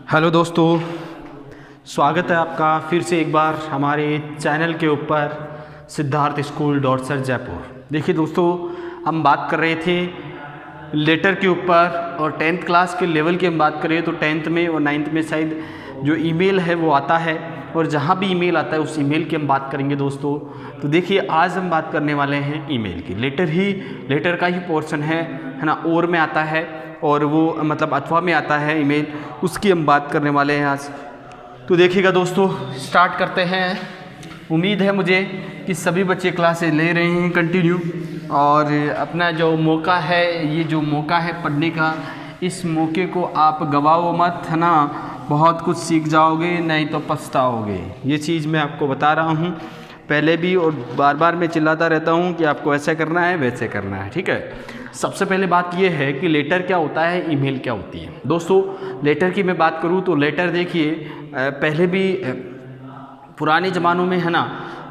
Hello दोस्तों, स्वागत है आपका फिर से एक बार हमारे चैनल के ऊपर सिद्धार्थ स्कूल डॉटसर जयपुर। देखिए दोस्तों, हम बात कर रहे थे लेटर के ऊपर और 10th क्लास के लेवल की हम बात करें तो 10th में और 9th में शायद जो ईमेल है वो आता है, और जहाँ भी ईमेल आता है उस ईमेल की हम बात करेंगे दोस्तों। तो देखिए आज हम बात करने वाले हैं ईमेल की। लेटर का ही पोर्शन है ना, और में आता है और वो मतलब अथवा में आता है ईमेल, उसकी हम बात करने वाले हैं आज। तो देखिएगा दोस्तों, स्टार्ट करते हैं। उम्मीद है मुझे कि सभी बच्चे क्लासेस ले रहे हैं कंटिन्यू, और अपना जो मौका है, ये जो मौका है पढ़ने का, इस मौके को आप गवाओ मत, है ना। बहुत कुछ सीख जाओगे, नहीं तो पछताओगे। ये चीज़ मैं आपको बता रहा हूँ पहले भी, और बार बार मैं चिल्लाता रहता हूँ कि आपको ऐसा करना है वैसे करना है, ठीक है। सबसे पहले बात ये है कि लेटर क्या होता है, ईमेल क्या होती है। दोस्तों लेटर की मैं बात करूँ तो लेटर देखिए, पहले भी पुराने ज़मानों में है ना,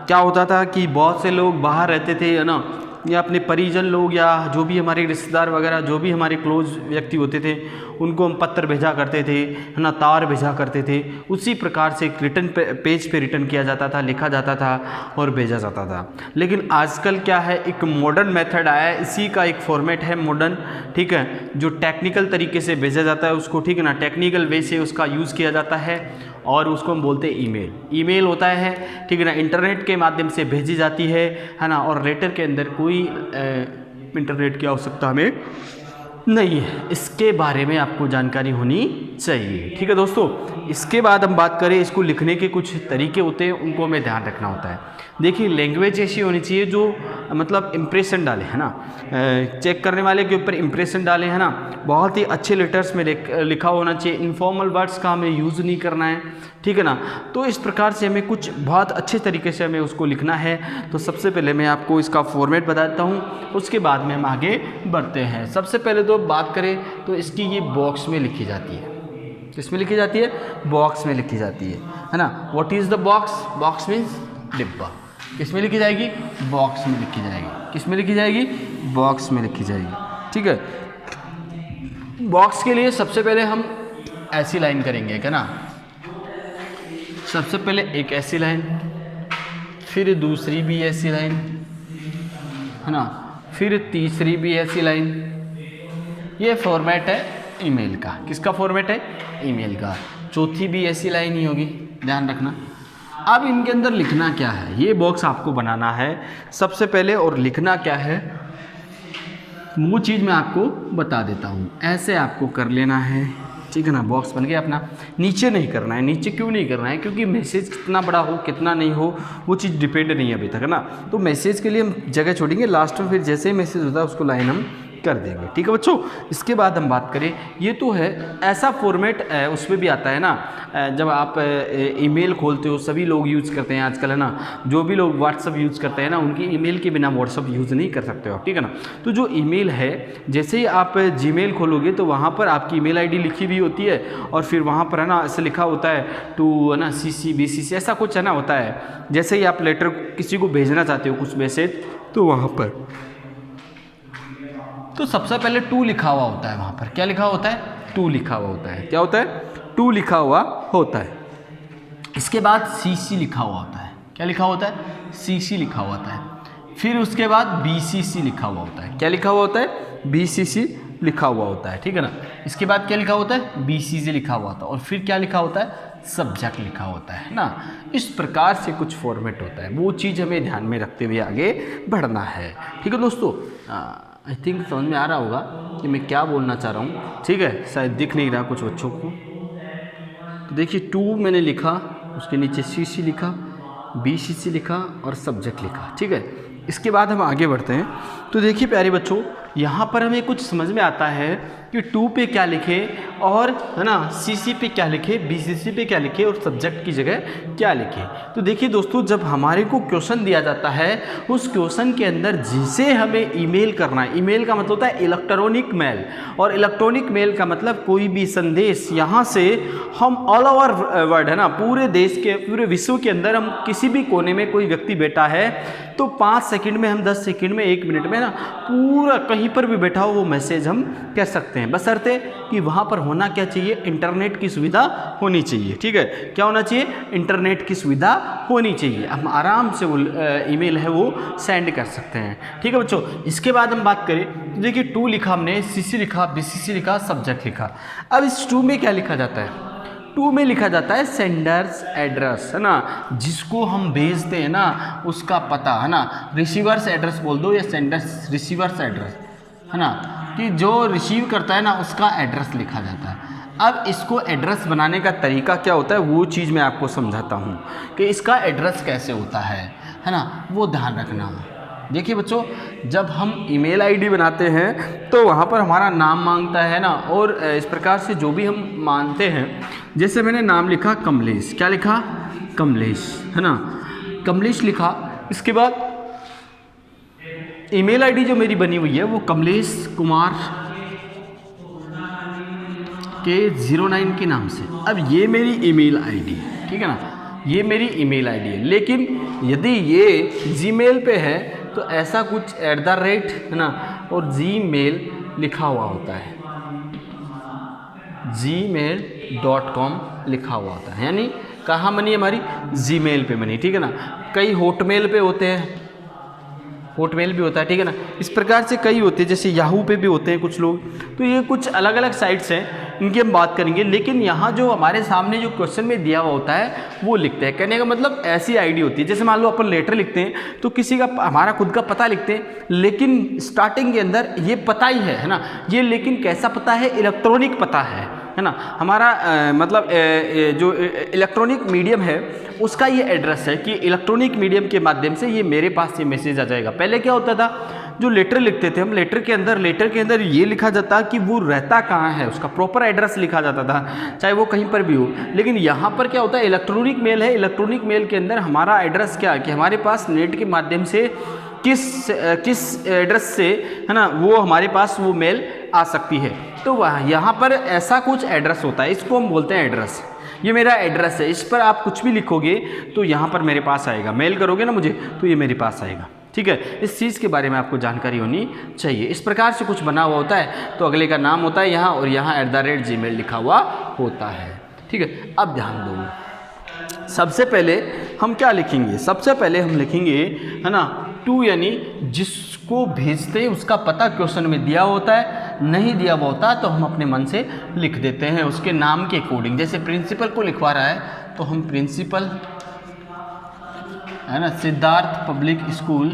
क्या होता था कि बहुत से लोग बाहर रहते थे, है ना, या अपने परिजन लोग या जो भी हमारे रिश्तेदार वगैरह जो भी हमारे क्लोज व्यक्ति होते थे, उनको हम पत्र भेजा करते थे, है ना, तार भेजा करते थे। उसी प्रकार से एक रिटर्न पेज पे रिटर्न किया जाता था, लिखा जाता था और भेजा जाता था। लेकिन आजकल क्या है, एक मॉडर्न मेथड आया है, इसी का एक फॉर्मेट है मॉडर्न, ठीक है, जो टेक्निकल तरीके से भेजा जाता है उसको, ठीक है ना, टेक्निकल वे से उसका यूज़ किया जाता है, और उसको हम बोलते हैं ईमेल। ईमेल होता है, ठीक है ना, इंटरनेट के माध्यम से भेजी जाती है ना। और लेटर के अंदर कोई इंटरनेट की आवश्यकता हमें नहीं है, इसके बारे में आपको जानकारी होनी चाहिए, ठीक है दोस्तों। इसके बाद हम बात करें, इसको लिखने के कुछ तरीके होते हैं, उनको हमें ध्यान रखना होता है। देखिए लैंग्वेज ऐसी होनी चाहिए जो मतलब इम्प्रेशन डाले, है ना, चेक करने वाले के ऊपर इम्प्रेशन डाले, है ना। बहुत ही अच्छे लेटर्स में लिखा होना चाहिए, इनफॉर्मल वर्ड्स का हमें यूज़ नहीं करना है, ठीक है ना। तो इस प्रकार से हमें कुछ बहुत अच्छे तरीके से हमें उसको लिखना है। तो सबसे पहले मैं आपको इसका फॉर्मेट बताता हूँ, उसके बाद में हम आगे बढ़ते हैं। सबसे पहले तो बात करें तो इसकी ये बॉक्स में लिखी जाती है। किसमें लिखी जाती है? बॉक्स में लिखी जाती है ना। What is the box? Box means डिब्बा। किसमें लिखी जाएगी? बॉक्स में लिखी जाएगी। किसमें लिखी जाएगी? बॉक्स में लिखी जाएगी, ठीक है। बॉक्स के लिए सबसे पहले हम ऐसी लाइन करेंगे, है ना। सबसे पहले एक ऐसी लाइन, फिर दूसरी भी ऐसी लाइन, है ना, फिर तीसरी भी ऐसी लाइन। ये फॉर्मेट है ईमेल का। किसका फॉर्मेट है? ईमेल का। चौथी भी ऐसी लाइन ही होगी, ध्यान रखना। अब इनके अंदर लिखना क्या है, ये बॉक्स आपको बनाना है सबसे पहले, और लिखना क्या है वो चीज़ मैं आपको बता देता हूँ। ऐसे आपको कर लेना है, ठीक है ना। बॉक्स बन गया अपना। नीचे नहीं करना है। नीचे क्यों नहीं करना है? क्योंकि मैसेज कितना बड़ा हो कितना नहीं हो वो चीज़ डिपेंड नहीं है अभी तक, है ना। तो मैसेज के लिए हम जगह छोड़ेंगे लास्ट में, फिर जैसे ही मैसेज होता है उसको लाइन हम कर देंगे, ठीक है बच्चों। इसके बाद हम बात करें, ये तो है ऐसा फॉर्मेट, उसमें भी आता है ना, जब आप ईमेल खोलते हो, सभी लोग यूज़ करते हैं आजकल, है ना। जो भी लोग व्हाट्सअप यूज़ करते हैं ना, उनकी ईमेल के बिना व्हाट्सअप यूज़ नहीं कर सकते हो, ठीक है ना। तो जो ईमेल है, जैसे ही आप जीमेल खोलोगे तो वहाँ पर आपकी ईमेल आईडी लिखी हुई होती है, और फिर वहाँ पर, है ना, ऐसे लिखा होता है टू, है ना, CC BCC ऐसा कुछ, है ना, होता है। जैसे ही आप लेटर किसी को भेजना चाहते हो कुछ मैसेज, तो वहाँ पर तो सबसे पहले टू लिखा हुआ होता है। वहाँ पर क्या लिखा होता है? टू लिखा हुआ होता है। क्या होता है? टू लिखा हुआ होता है। इसके बाद CC लिखा हुआ होता है। क्या लिखा होता है? CC लिखा हुआ होता है। फिर उसके बाद BCC लिखा हुआ होता है। क्या लिखा हुआ होता है? BCC लिखा हुआ होता है, ठीक है ना। इसके बाद क्या लिखा होता है? BCC लिखा हुआ होता है। और फिर क्या लिखा होता है? सब्जेक्ट लिखा होता है ना। इस प्रकार से कुछ फॉर्मेट होता है, वो चीज़ हमें ध्यान में रखते हुए आगे बढ़ना है, ठीक है दोस्तों। आई थिंक समझ में आ रहा होगा कि मैं क्या बोलना चाह रहा हूँ, ठीक है। शायद दिख नहीं रहा कुछ बच्चों को। तो देखिए, टू मैंने लिखा, उसके नीचे CC लिखा, BCC लिखा और सब्जेक्ट लिखा, ठीक है। इसके बाद हम आगे बढ़ते हैं। तो देखिए प्यारे बच्चों, यहाँ पर हमें कुछ समझ में आता है कि टू पे क्या लिखे, और, है ना, CC पे क्या लिखे, BCC पे क्या लिखे, और सब्जेक्ट की जगह क्या लिखे। तो देखिए दोस्तों, जब हमारे को क्वेश्चन दिया जाता है, उस क्वेश्चन के अंदर जिसे हमें ईमेल करना है, ईमेल का मतलब होता है इलेक्ट्रॉनिक मेल, और इलेक्ट्रॉनिक मेल का मतलब कोई भी संदेश यहाँ से हम ऑल ओवर वर्ल्ड, है ना, पूरे देश के, पूरे विश्व के अंदर, हम किसी भी कोने में कोई व्यक्ति बैठा है तो 5 सेकंड में, हम 10 सेकंड में, 1 मिनट में ना पूरा कहीं पर भी बैठा हो वो मैसेज हम कह सकते हैं, बशर्ते कि वहाँ पर होना क्या चाहिए, इंटरनेट की सुविधा होनी चाहिए। ठीक है, क्या होना चाहिए, इंटरनेट की सुविधा होनी चाहिए, हम आराम से वो ईमेल है वो सेंड कर सकते हैं। ठीक है बच्चों, इसके बाद हम बात करें तो देखिए टू लिखा हमने, सीसी लिखा, बीसीसी लिखा, सब्जेक्ट लिखा। अब इस टू में क्या लिखा जाता है, टू में लिखा जाता है सेंडर्स एड्रेस, है ना, जिसको हम भेजते हैं ना उसका पता, है ना, रिसीवर्स एड्रेस बोल दो या सेंडर्स रिसीवर्स एड्रेस, है ना, कि जो रिसीव करता है ना उसका एड्रेस लिखा जाता है। अब इसको एड्रेस बनाने का तरीका क्या होता है वो चीज़ मैं आपको समझाता हूँ कि इसका एड्रेस कैसे होता है ना, वो ध्यान रखना। देखिए बच्चों, जब हम ईमेल आईडी बनाते हैं तो वहाँ पर हमारा नाम मांगता है ना, और इस प्रकार से जो भी हम मानते हैं, जैसे मैंने नाम लिखा कमलेश, क्या लिखा, कमलेश, है ना, कमलेश लिखा। इसके बाद ईमेल आईडी जो मेरी बनी हुई है वो कमलेश कुमार के 09 के नाम से। अब ये मेरी ईमेल आईडी है, ठीक है ना, ये मेरी ईमेल आईडी है। लेकिन यदि ये जीमेल पे है तो ऐसा कुछ @ है ना, और जीमेल लिखा हुआ होता है, gmail.com लिखा हुआ होता है, यानी कहाँ बनी हमारी, जीमेल पे बनी। ठीक है ना, कई हॉटमेल पे होते हैं, हॉटमेल भी होता है, ठीक है ना, इस प्रकार से कई होते हैं, जैसे याहू पे भी होते हैं कुछ लोग। तो ये कुछ अलग अलग साइट्स हैं, इनकी हम बात करेंगे। लेकिन यहाँ जो हमारे सामने जो क्वेश्चन में दिया हुआ होता है वो लिखते हैं, कहने का मतलब ऐसी आईडी होती है, जैसे मान लो अपन लेटर लिखते हैं तो किसी का हमारा खुद का पता लिखते हैं, लेकिन स्टार्टिंग के अंदर ये पता ही है ना, ये लेकिन कैसा पता है, इलेक्ट्रॉनिक पता है ना, हमारा मतलब जो इलेक्ट्रॉनिक मीडियम है उसका ये एड्रेस है कि इलेक्ट्रॉनिक मीडियम के माध्यम से ये मेरे पास ये मैसेज आ जाएगा। पहले क्या होता था, जो लेटर लिखते थे हम, लेटर के अंदर ये लिखा जाता कि वो रहता कहाँ है, उसका प्रॉपर एड्रेस लिखा जाता था, चाहे वो कहीं पर भी हो। लेकिन यहाँ पर क्या होता है, इलेक्ट्रॉनिक मेल है, इलेक्ट्रॉनिक मेल के अंदर हमारा एड्रेस क्या है कि हमारे पास नेट के माध्यम से किस एड्रेस से, है ना, वो हमारे पास वो मेल आ सकती है। तो वह यहाँ पर ऐसा कुछ एड्रेस होता है, इसको हम बोलते हैं एड्रेस। ये मेरा एड्रेस है, इस पर आप कुछ भी लिखोगे तो यहाँ पर मेरे पास आएगा, मेल करोगे ना मुझे तो ये मेरे पास आएगा। ठीक है, इस चीज़ के बारे में आपको जानकारी होनी चाहिए। इस प्रकार से कुछ बना हुआ होता है, तो अगले का नाम होता है यहाँ, और यहाँ @gmail लिखा हुआ होता है। ठीक है, अब ध्यान दो, सबसे पहले हम क्या लिखेंगे, सबसे पहले हम लिखेंगे, है ना, टू, यानी जिसको भेजते हैं उसका पता क्वेश्चन में दिया होता है, नहीं दिया हुआ होता तो हम अपने मन से लिख देते हैं उसके नाम के अकॉर्डिंग। जैसे प्रिंसिपल को लिखवा रहा है तो हम प्रिंसिपल, है ना, सिद्धार्थ पब्लिक स्कूल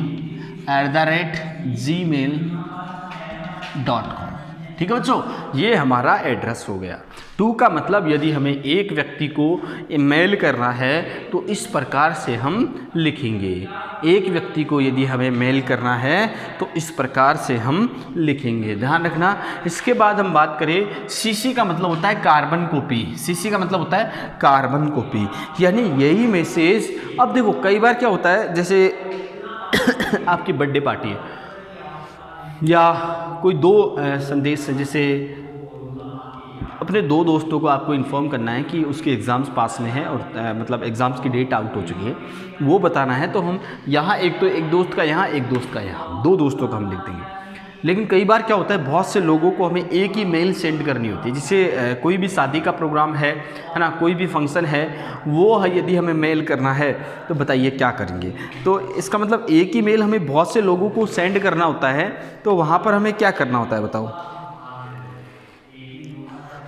@gmail.com। ठीक है बच्चों, ये हमारा एड्रेस हो गया। टू का मतलब यदि हमें एक व्यक्ति को ईमेल करना है तो इस प्रकार से हम लिखेंगे, एक व्यक्ति को यदि हमें मेल करना है तो इस प्रकार से हम लिखेंगे, ध्यान रखना। इसके बाद हम बात करें, सीसी का मतलब होता है कार्बन कॉपी, सीसी का मतलब होता है कार्बन कॉपी, यानी यही मैसेज। अब देखो कई बार क्या होता है, जैसे आपकी बर्थडे पार्टी है या कोई दो संदेश, जैसे अपने दो दोस्तों को आपको इन्फॉर्म करना है कि उसके एग्ज़ाम्स पास में है और मतलब एग्ज़ाम्स की डेट आउट हो चुकी है, वो बताना है, तो हम यहाँ एक दोस्त का यहाँ, एक दोस्त का यहाँ, दो दोस्तों का हम लिख देंगे। लेकिन कई बार क्या होता है, बहुत से लोगों को हमें एक ही मेल सेंड करनी होती है, जिससे कोई भी शादी का प्रोग्राम है ना, कोई भी फंक्शन है, वो यदि हमें मेल करना है तो बताइए क्या करेंगे। तो इसका मतलब एक ही मेल हमें बहुत से लोगों को सेंड करना होता है, तो वहाँ पर हमें क्या करना होता है,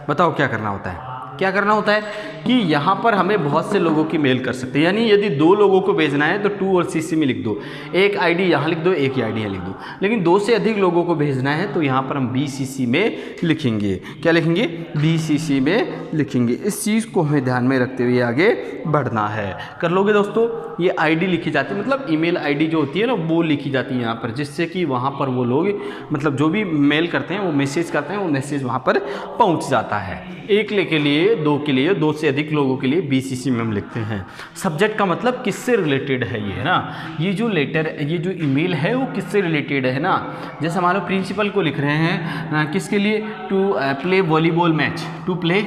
बताओ क्या करना होता है, क्या करना होता है कि यहाँ पर हमें बहुत से लोगों की मेल कर सकते हैं, यानी यदि दो लोगों को भेजना है तो टू और सीसी में लिख दो, एक आईडी यहाँ लिख दो, एक आईडी यहाँ लिख दो। लेकिन दो से अधिक लोगों को भेजना है तो यहाँ पर हम बीसीसी में लिखेंगे, क्या लिखेंगे, बीसीसी में लिखेंगे। इस चीज़ को हमें ध्यान में रखते हुए आगे बढ़ना है। कर लोगे दोस्तों, ये आईडी लिखी जाती है, मतलब ईमेल आईडी जो होती है ना वो लिखी जाती है यहाँ पर, जिससे कि वहाँ पर वो लोग मतलब जो भी मेल करते हैं, वो मैसेज करते हैं, वो मैसेज वहाँ पर पहुँच जाता है। एक के लिए, दो के लिए, दो से अधिक लोगों के लिए बीसीसी में हम लिखते हैं। सब्जेक्ट का मतलब किससे रिलेटेड है ये, है ना, ये जो लेटर, ये जो ईमेल है वो किससे रिलेटेड है ना। जैसे मान लो प्रिंसिपल को लिख रहे हैं किसके लिए, to play volleyball match, to play, है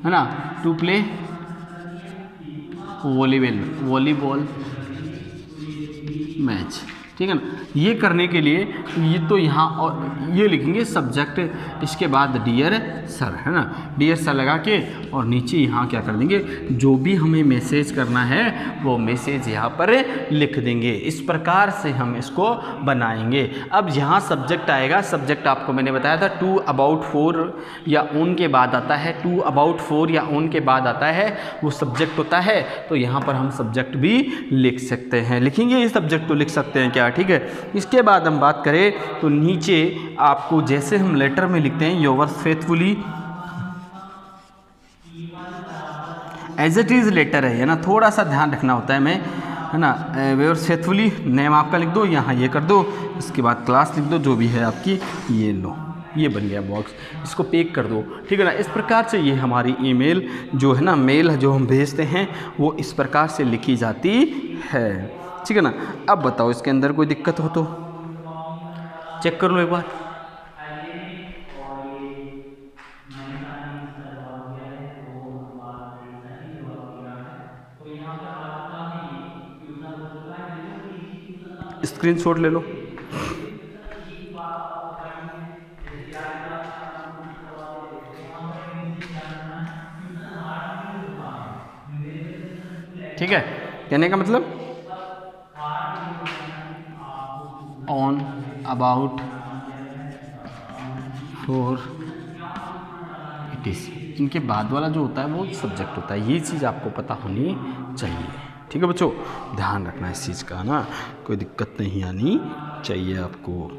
ना, टू प्ले वॉलीबॉल मैच, ठीक है ना। ये करने के लिए ये तो यहाँ और ये लिखेंगे सब्जेक्ट, इसके बाद डियर सर, है ना, डियर सर लगा के और नीचे यहाँ क्या कर देंगे, जो भी हमें मैसेज करना है वो मैसेज यहाँ पर लिख देंगे। इस प्रकार से हम इसको बनाएंगे। अब यहाँ सब्जेक्ट आएगा, सब्जेक्ट आपको मैंने बताया था टू अबाउट 4 या ऑन के बाद आता है, टू अबाउट 4 या ऑन के बाद आता है, वो सब्जेक्ट होता है। तो यहाँ पर हम सब्जेक्ट भी लिख सकते हैं, लिखेंगे ये सब्जेक्ट तो लिख सकते हैं क्या, ठीक है। इसके बाद हम बात करें तो नीचे आपको जैसे हम लेटर में लिखते हैं yours faithfully as it is letter है ना, थोड़ा सा ध्यान रखना होता है है ना। योवर्स फेथफुली नेम आपका लिख दो, यहाँ ये कर दो, इसके बाद क्लास लिख दो, जो भी है आपकी, ये लो, ये बन गया बॉक्स, इसको पैक कर दो, ठीक है ना। इस प्रकार से ये हमारी ईमेल जो है ना, मेल जो हम भेजते हैं वो इस प्रकार से लिखी जाती है, ठीक है ना। अब बताओ इसके अंदर कोई दिक्कत हो तो चेक कर लो एक बार। स्क्रीनशॉट ले लो। ठीक है, कहने का मतलब ऑन अबाउट 4 इट इज़, इनके बाद वाला जो होता है वो सब्जेक्ट होता है। ये चीज़ आपको पता होनी चाहिए, ठीक है बच्चों, ध्यान रखना इस चीज़ का ना, कोई दिक्कत नहीं आनी चाहिए आपको।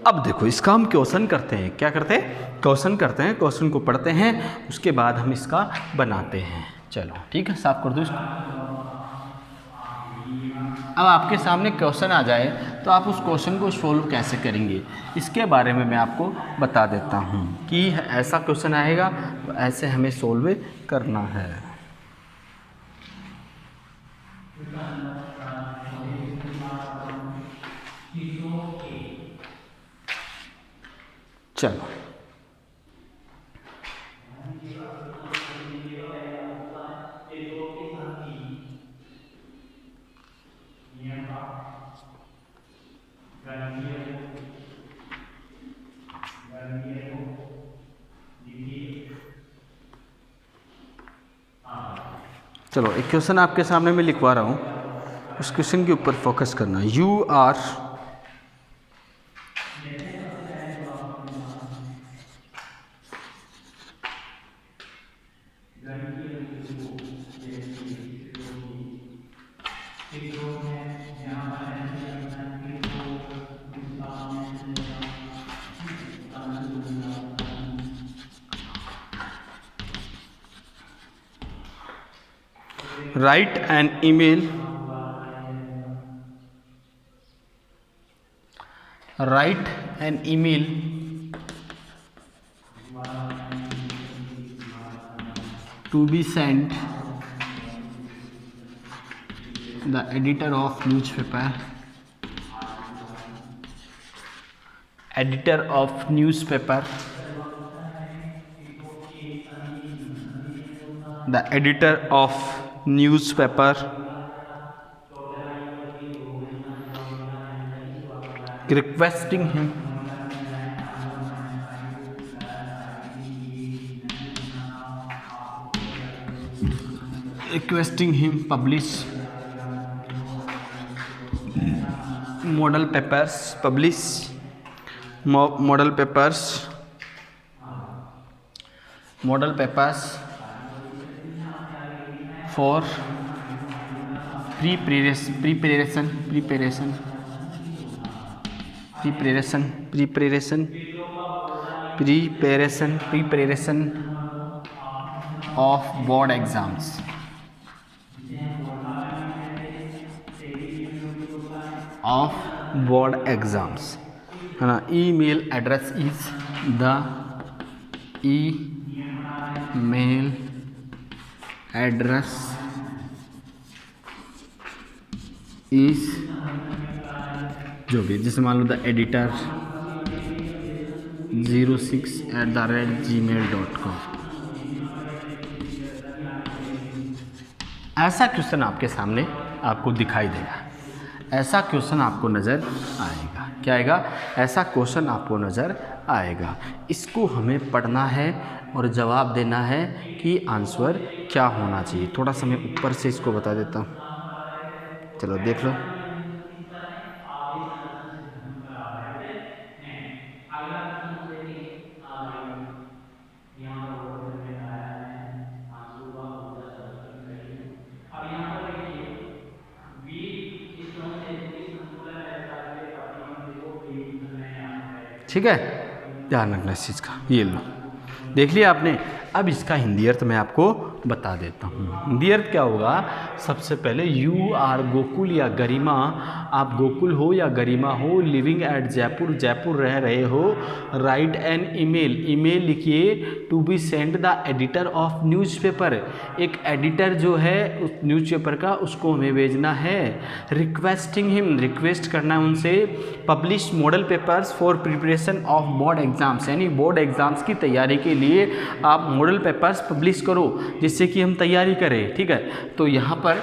अब देखो इसका हम क्वेश्चन करते हैं, क्या करते हैं, क्वेश्चन करते हैं, क्वेश्चन को पढ़ते हैं, उसके बाद हम इसका बनाते हैं। चलो ठीक है, साफ कर दो इसको। अब आपके सामने क्वेश्चन आ जाए तो आप उस क्वेश्चन को सोल्व कैसे करेंगे, इसके बारे में मैं आपको बता देता हूँ कि ऐसा क्वेश्चन आएगा तो ऐसे हमें सोल्व करना है। चलो चलो एक क्वेश्चन आपके सामने मैं लिखवा रहा हूँ, उस क्वेश्चन के ऊपर फोकस करना। You are write an email, write an email to be sent the editor of newspaper, editor of newspaper, the editor of newspaper requesting him publish model papers, publish model papers for preparation of board exams, है ना। email address is the email address is जो भी, जैसे मान लो the editor 06@gmail.com, ऐसा question आपके सामने आपको दिखाई देगा, ऐसा क्वेश्चन आपको नज़र आएगा। क्या आएगा? ऐसा क्वेश्चन आपको नज़र आएगा। इसको हमें पढ़ना है और जवाब देना है कि आंसर क्या होना चाहिए। थोड़ा सा मैं ऊपर से इसको बता देता हूँ, चलो देख लो। ठीक है, ध्यान रखना इस चीज़ का। ये लो, देख लिया आपने। अब इसका हिंदी अर्थ मैं आपको बता देता हूँ। हिंदी अर्थ क्या होगा? सबसे पहले यू आर गोकुल या गरिमा, आप गोकुल हो या गरिमा हो, लिविंग एट जयपुर, जयपुर रह रहे हो, राइट एन ईमेल, ईमेल लिखिए to be send the editor of newspaper, एक एडिटर जो है उस न्यूज़पेपर का, उसको हमें भेजना है। रिक्वेस्टिंग हिम, रिक्वेस्ट करना है उनसे, publish model papers for preparation of board exams, यानी बोर्ड एग्जाम्स की तैयारी के लिए आप मॉडल पेपर्स पब्लिश करो जिससे कि हम तैयारी करें। ठीक है, तो यहाँ पर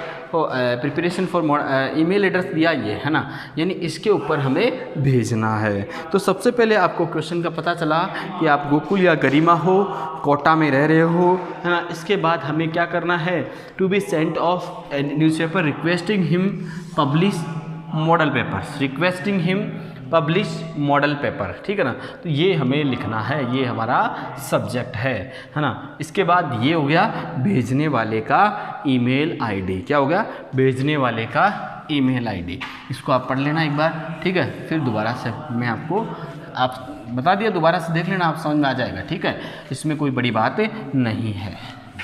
प्रिपरेशन फॉर ईमेल एड्रेस दिया ये है ना, यानी इसके ऊपर हमें भेजना है। तो सबसे पहले आपको क्वेश्चन का पता चला कि आप गोकुल या गरिमा हो, कोटा में रह रहे हो, है ना। इसके बाद हमें क्या करना है? To be sent of newspaper requesting him publish model papers, requesting him publish model paper. ठीक है ना, तो ये हमें लिखना है, ये हमारा सब्जेक्ट है ना। इसके बाद ये हो गया भेजने वाले का ईमेल आईडी। क्या हो गया? भेजने वाले का ईमेल आईडी। इसको आप पढ़ लेना एक बार, ठीक है। फिर दोबारा से मैं आपको आप बता दिया, दोबारा से देख लेना, आप समझ में आ जाएगा। ठीक है, इसमें कोई बड़ी बात नहीं है।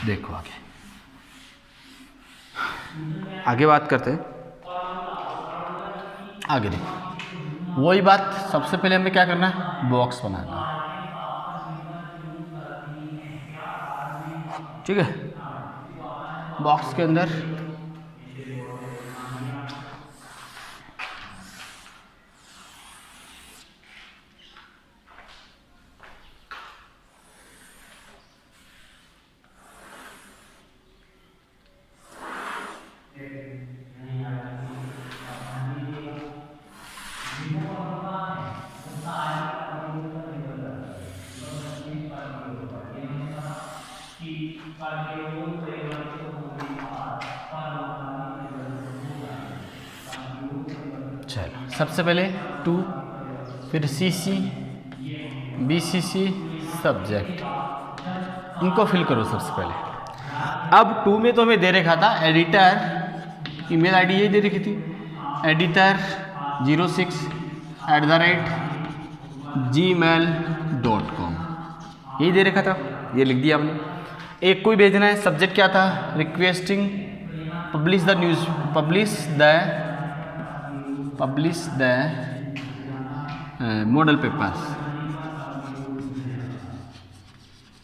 देखो आगे बात करते हैं। आगे देखो, वही बात, सबसे पहले हमें क्या करना है? बॉक्स बनाना है। ठीक है, बॉक्स के अंदर चलो, सबसे पहले टू, फिर CC, BCC, सब्जेक्ट, इनको फिल करो सबसे पहले। अब टू में तो हमें दे रखा था एडिटर, ईमेल आईडी यही दे रखी थी, एडिटर 06@gmail.com, यही दे रखा था, ये लिख दिया हमने। एक कोई भेजना है, सब्जेक्ट क्या था? Requesting publish the news, publish the model papers,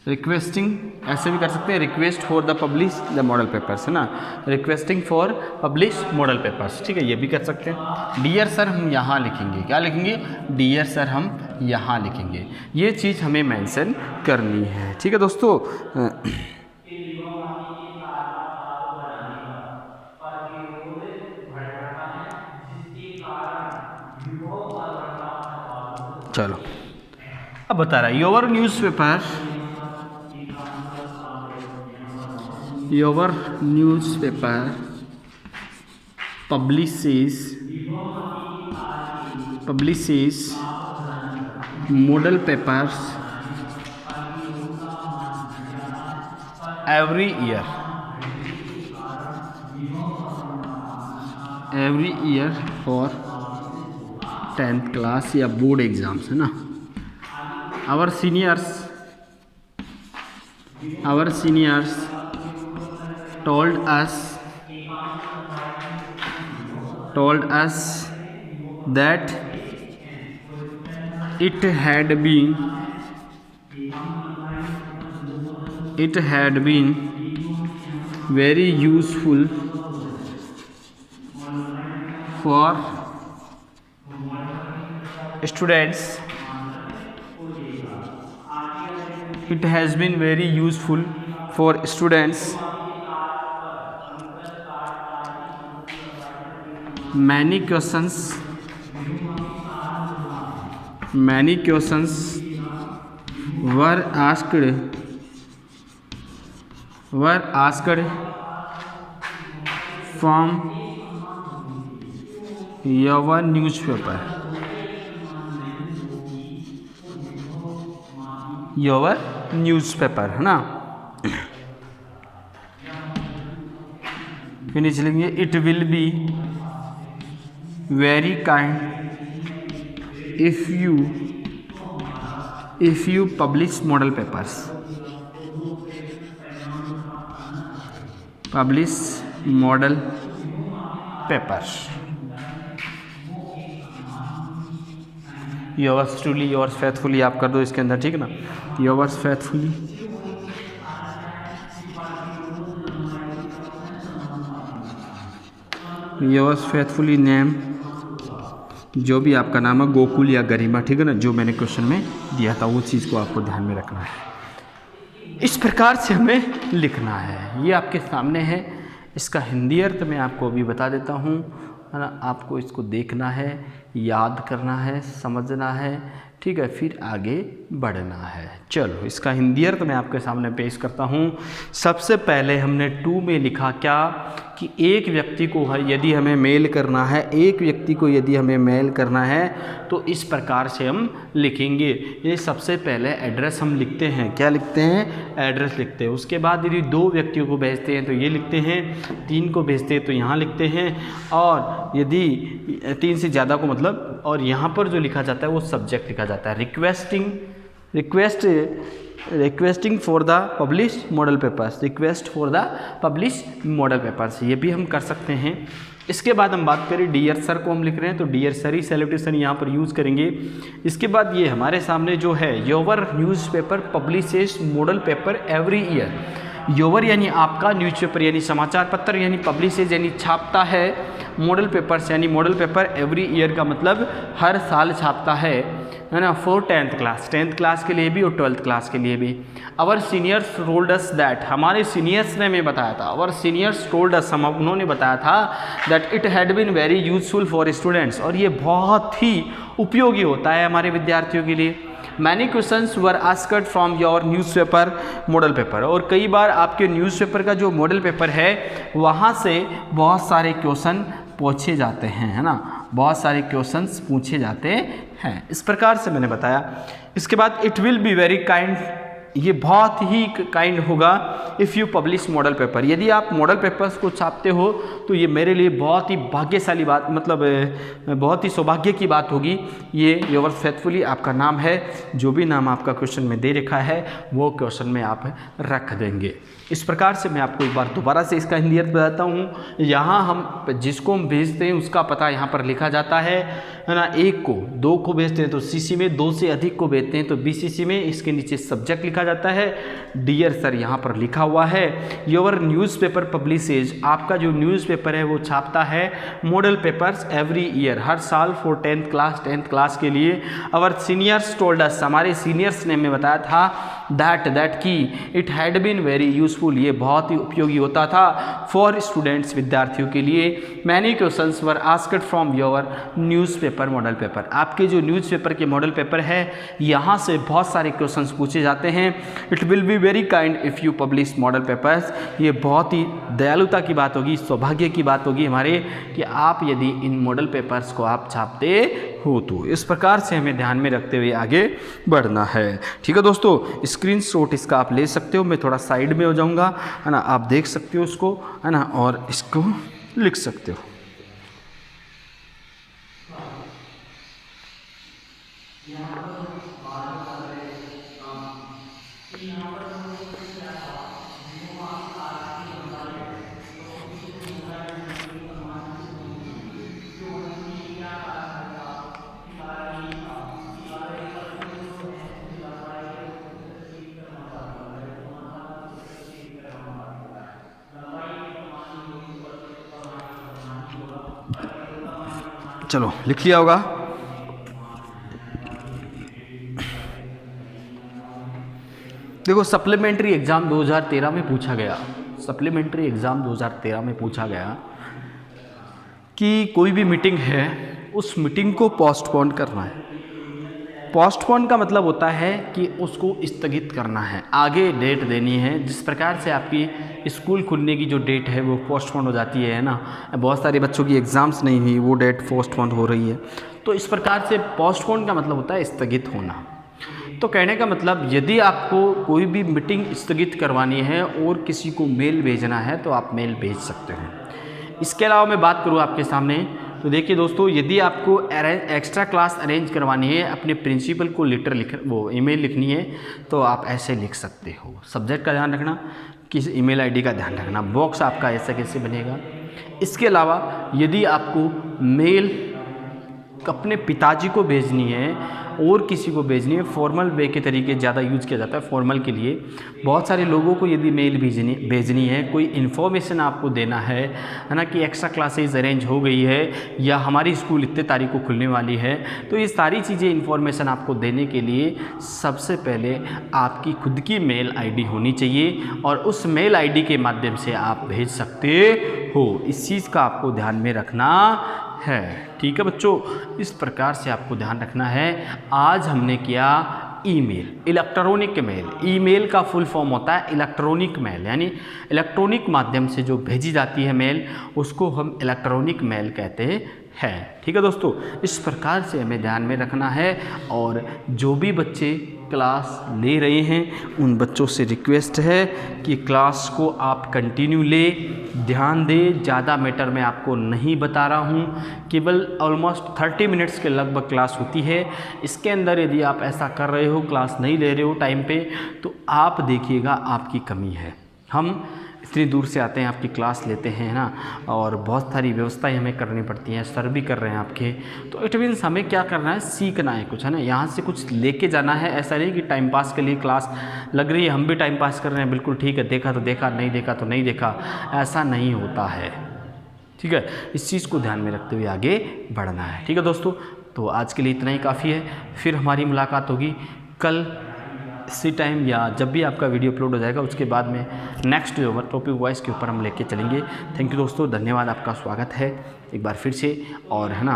requesting ऐसे भी कर सकते हैं, request for the publish the model papers, है ना, requesting for publish model papers. ठीक है, ये भी कर सकते हैं। डियर सर हम यहाँ लिखेंगे, क्या लिखेंगे? डियर सर हम यहाँ लिखेंगे। ये चीज़ हमें मेंशन करनी है। ठीक है दोस्तों, चलो अब बता रहा है your newspaper, your newspaper publishes model papers every year for 10th class या बोर्ड एग्जाम्स, है ना। our seniors told us that it had been very useful for students. It has been very useful for students many questions were asked from your newspaper, है ना। फिर नीचे लिखेंगे it will be very kind if you publish model papers, yours truly, yours faithfully आप कर दो इसके अंदर, ठीक है ना। योवर्स फेथफुली, नेम जो भी आपका नाम है, गोकुल या गरिमा, ठीक है ना, जो मैंने क्वेश्चन में दिया था वो चीज़ को आपको ध्यान में रखना है। इस प्रकार से हमें लिखना है। ये आपके सामने है। इसका हिंदी अर्थ मैं आपको अभी बता देता हूँ, है ना। आपको इसको देखना है, याद करना है, समझना है, ठीक है, फिर आगे बढ़ना है। चलो इसका हिंदी अर्थ मैं आपके सामने पेश करता हूँ। सबसे पहले हमने 2 में लिखा क्या कि एक व्यक्ति को यदि हमें मेल करना है, तो इस प्रकार से हम लिखेंगे। ये सबसे पहले एड्रेस हम लिखते हैं। क्या लिखते हैं? एड्रेस लिखते हैं। उसके बाद यदि 2 व्यक्तियों को भेजते हैं तो ये लिखते हैं, 3 को भेजते हैं तो यहाँ लिखते हैं, और यदि 3 से ज़्यादा को मतलब, और यहाँ पर जो लिखा जाता है वो सब्जेक्ट लिखा जाता है। Requesting for the publish model papers, ये भी हम कर सकते हैं। इसके बाद हम बात करें डियर सर को हम लिख रहे हैं तो डियर सर ही सैल्यूटेशन यहाँ पर यूज़ करेंगे। इसके बाद ये हमारे सामने जो है, your newspaper publishes model paper every year. योवर यानी आपका, न्यूज़पेपर यानी समाचार पत्र, यानी पब्लिशेज यानी छापता है, मॉडल पेपर्स यानी मॉडल पेपर एवरी ईयर का मतलब हर साल छापता है ना। फॉर 10th क्लास के लिए भी और 12th क्लास के लिए भी। अवर सीनियर्स टोल्ड अस दैट, हमारे सीनियर्स ने हमें बताया था, अवर सीनियर्स टोल्ड अस, उन्होंने बताया था, that it had been very useful for students, और ये बहुत ही उपयोगी होता है हमारे विद्यार्थियों के लिए। Many questions were asked from your newspaper model paper, और कई बार आपके न्यूज़पेपर का जो मॉडल पेपर है वहाँ से बहुत सारे क्वेश्चन पूछे जाते हैं, है ना, बहुत सारे क्वेश्चंस पूछे जाते हैं। इस प्रकार से मैंने बताया। इसके बाद it will be very kind, ये बहुत ही काइंड होगा if you publish model paper, यदि आप मॉडल पेपर्स को छापते हो तो ये मेरे लिए बहुत ही भाग्यशाली बात, मतलब बहुत ही सौभाग्य की बात होगी। ये योर फेथफुली आपका नाम है, जो भी नाम आपका क्वेश्चन में दे रखा है वो क्वेश्चन में आप रख देंगे। इस प्रकार से मैं आपको एक बार दोबारा से इसका हिंदी अर्थ बताता हूँ। यहाँ हम जिसको हम भेजते हैं उसका पता यहाँ पर लिखा जाता है ना। 1 को 2 को भेजते हैं तो सीसी में, 2 से अधिक को भेजते हैं तो बीसीसी में। इसके नीचे सब्जेक्ट लिखा जाता है, डियर सर यहाँ पर लिखा हुआ है। योर न्यूज़पेपर पब्लिशेज, आपका जो न्यूज़पेपर है वो छापता है मॉडल पेपर्स एवरी ईयर, हर साल फॉर 10th क्लास के लिए। अवर सीनियर्स टोल्ड अस, हमारे सीनियर्स ने हमें बताया था, दैट की it had been very useful, ये बहुत ही उपयोगी होता था, फॉर स्टूडेंट्स, विद्यार्थियों के लिए। Many questions were asked from your newspaper model paper, आपके जो न्यूज़पेपर के मॉडल पेपर है यहाँ से बहुत सारे क्वेश्चंस पूछे जाते हैं। It will be very kind if you publish model papers, ये बहुत ही दयालुता की बात होगी, सौभाग्य की बात होगी हमारे, कि आप यदि इन मॉडल पेपर्स को आप छापते हो तो। इस प्रकार से हमें ध्यान में रखते हुए आगे बढ़ना है। ठीक है दोस्तों, स्क्रीनशॉट इसका आप ले सकते हो, मैं थोड़ा साइड में हो जाऊंगा, है ना, आप देख सकते हो उसको, है ना, और इसको लिख सकते हो। चलो लिख लिया होगा। देखो, सप्लीमेंट्री एग्ज़ाम 2013 में पूछा गया, सप्लीमेंट्री एग्ज़ाम 2013 में पूछा गया कि कोई भी मीटिंग है उस मीटिंग को पोस्टपोन करना है। पोस्टपोन का मतलब होता है कि उसको स्थगित करना है, आगे डेट देनी है। जिस प्रकार से आपकी स्कूल खुलने की जो डेट है वो पोस्टपोन हो जाती है ना, बहुत सारे बच्चों की एग्ज़ाम्स नहीं हुई, वो डेट पोस्टपोन हो रही है। तो इस प्रकार से पोस्टपोन का मतलब होता है स्थगित होना। तो कहने का मतलब यदि आपको कोई भी मीटिंग स्थगित करवानी है और किसी को मेल भेजना है तो आप मेल भेज सकते हो। इसके अलावा मैं बात करूँ आपके सामने, तो देखिए दोस्तों, यदि आपको एक्स्ट्रा क्लास अरेंज करवानी है, अपने प्रिंसिपल को ईमेल लिखनी है, तो आप ऐसे लिख सकते हो। सब्जेक्ट का ध्यान रखना, किस ईमेल आईडी का ध्यान रखना, बॉक्स आपका ऐसा कैसे बनेगा। इसके अलावा यदि आपको मेल अपने पिताजी को भेजनी है और किसी को भेजनी है, फॉर्मल वे के तरीके ज़्यादा यूज़ किया जाता है फॉर्मल के लिए। बहुत सारे लोगों को यदि मेल भेजनी है, कोई इन्फॉर्मेशन आपको देना है ना, कि एक्स्ट्रा क्लासेस अरेंज हो गई है या हमारी स्कूल इतने तारीख को खुलने वाली है, तो ये सारी चीज़ें इन्फॉर्मेशन आपको देने के लिए सबसे पहले आपकी खुद की मेल आईडी होनी चाहिए और उस मेल आईडी के माध्यम से आप भेज सकते हो। इस चीज़ का आपको ध्यान में रखना है। ठीक है बच्चों, इस प्रकार से आपको ध्यान रखना है। आज हमने किया ईमेल, इलेक्ट्रॉनिक मेल। ईमेल का फुल फॉर्म होता है इलेक्ट्रॉनिक मेल, यानी इलेक्ट्रॉनिक माध्यम से जो भेजी जाती है मेल, उसको हम इलेक्ट्रॉनिक मेल कहते हैं। ठीक है दोस्तों, इस प्रकार से हमें ध्यान में रखना है। और जो भी बच्चे क्लास ले रहे हैं उन बच्चों से रिक्वेस्ट है कि क्लास को आप कंटिन्यू लें, ध्यान दें। ज़्यादा मैटर मैं आपको नहीं बता रहा हूँ, केवल ऑलमोस्ट 30 मिनट्स के लगभग क्लास होती है। इसके अंदर यदि आप ऐसा कर रहे हो, क्लास नहीं ले रहे हो टाइम पे, तो आप देखिएगा आपकी कमी है। हम इतनी दूर से आते हैं, आपकी क्लास लेते हैं ना, और बहुत सारी व्यवस्थाएं हमें करनी पड़ती हैं, सर भी कर रहे हैं आपके, तो इट मीन्स हमें क्या करना है, सीखना है कुछ, है ना, यहाँ से कुछ लेके जाना है। ऐसा नहीं कि टाइम पास के लिए क्लास लग रही है, हम भी टाइम पास कर रहे हैं, बिल्कुल ठीक है, देखा तो देखा, नहीं देखा तो नहीं देखा, ऐसा नहीं होता है। ठीक है, इस चीज़ को ध्यान में रखते हुए आगे बढ़ना है। ठीक है दोस्तों, तो आज के लिए इतना ही काफ़ी है। फिर हमारी मुलाकात होगी कल इसी टाइम, या जब भी आपका वीडियो अपलोड हो जाएगा उसके बाद में नेक्स्ट जो टॉपिक वॉइस के ऊपर हम लेके चलेंगे। थैंक यू दोस्तों, धन्यवाद, आपका स्वागत है एक बार फिर से। और है ना,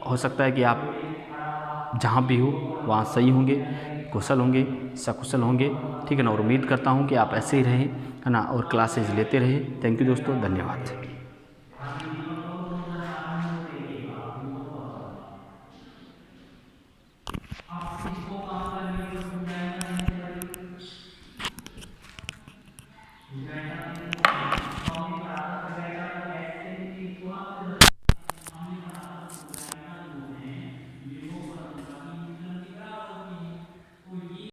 हो सकता है कि आप जहाँ भी हो वहाँ सही होंगे, कुशल होंगे, सकुशल होंगे। ठीक है ना, और उम्मीद करता हूँ कि आप ऐसे ही रहें, है ना, और क्लासेज लेते रहें। थैंक यू दोस्तों, धन्यवाद।